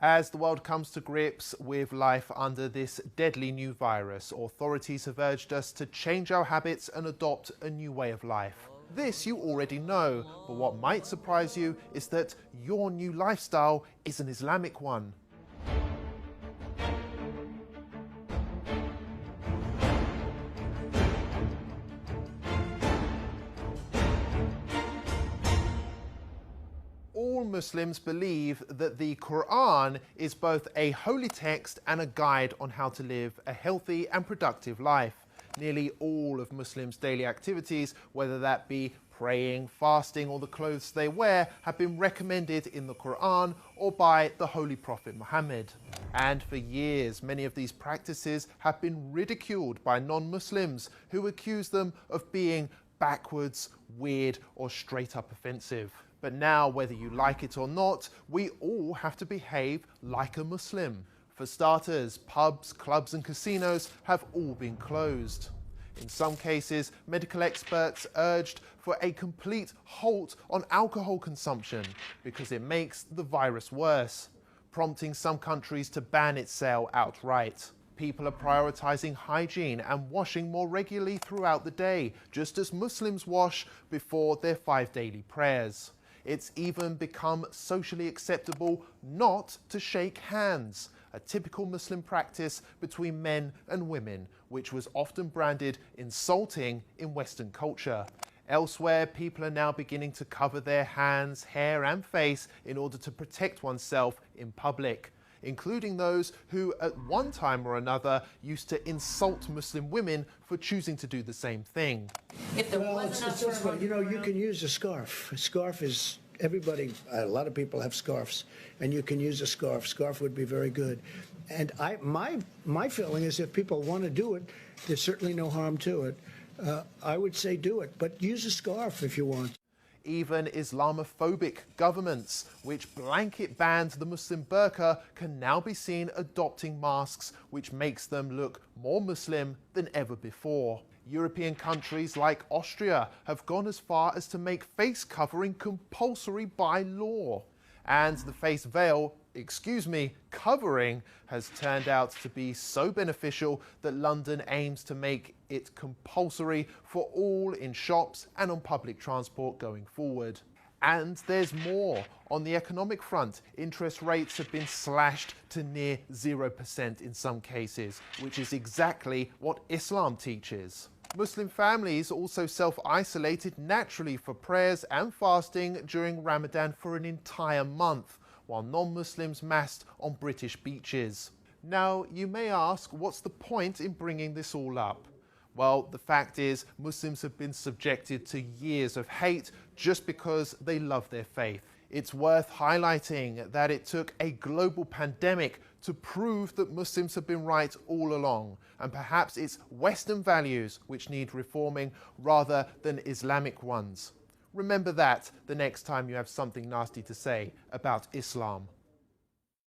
As the world comes to grips with life under this deadly new virus, authorities have urged us to change our habits and adopt a new way of life. This you already know, but what might surprise you is that your new lifestyle is an Islamic one. All Muslims believe that the Quran is both a holy text and a guide on how to live a healthy and productive life. Nearly all of Muslims' daily activities, whether that be praying, fasting, or the clothes they wear, have been recommended in the Quran or by the Holy Prophet Muhammad. And for years, many of these practices have been ridiculed by non-Muslims who accuse them of being backwards, weird, or straight up offensive. But now, whether you like it or not, we all have to behave like a Muslim. For starters, pubs, clubs and casinos have all been closed. In some cases, medical experts urged for a complete halt on alcohol consumption because it makes the virus worse, prompting some countries to ban its sale outright. People are prioritizing hygiene and washing more regularly throughout the day, just as Muslims wash before their 5 daily prayers. It's even become socially acceptable not to shake hands, a typical Muslim practice between men and women, which was often branded insulting in Western culture. Elsewhere, people are now beginning to cover their hands, hair and face in order to protect oneself in public, including those who at one time or another used to insult Muslim women for choosing to do the same thing. You can use a scarf. A scarf is, a lot of people have scarves, and you can use a scarf. Scarf would be very good. And my feeling is if people want to do it, there's certainly no harm to it. I would say do it, but use a scarf if you want. Even Islamophobic governments, which blanket banned the Muslim burqa, can now be seen adopting masks, which makes them look more Muslim than ever before. European countries like Austria have gone as far as to make face covering compulsory by law. And the face veil, covering, has turned out to be so beneficial that London aims to make it compulsory for all in shops and on public transport going forward. And there's more. On the economic front, interest rates have been slashed to near 0% in some cases, which is exactly what Islam teaches. Muslim families also self-isolated naturally for prayers and fasting during Ramadan for an entire month, while non-Muslims massed on British beaches. Now, you may ask, what's the point in bringing this all up? Well, the fact is, Muslims have been subjected to years of hate just because they love their faith. It's worth highlighting that it took a global pandemic to prove that Muslims have been right all along, and perhaps it's Western values which need reforming rather than Islamic ones. Remember that the next time you have something nasty to say about Islam.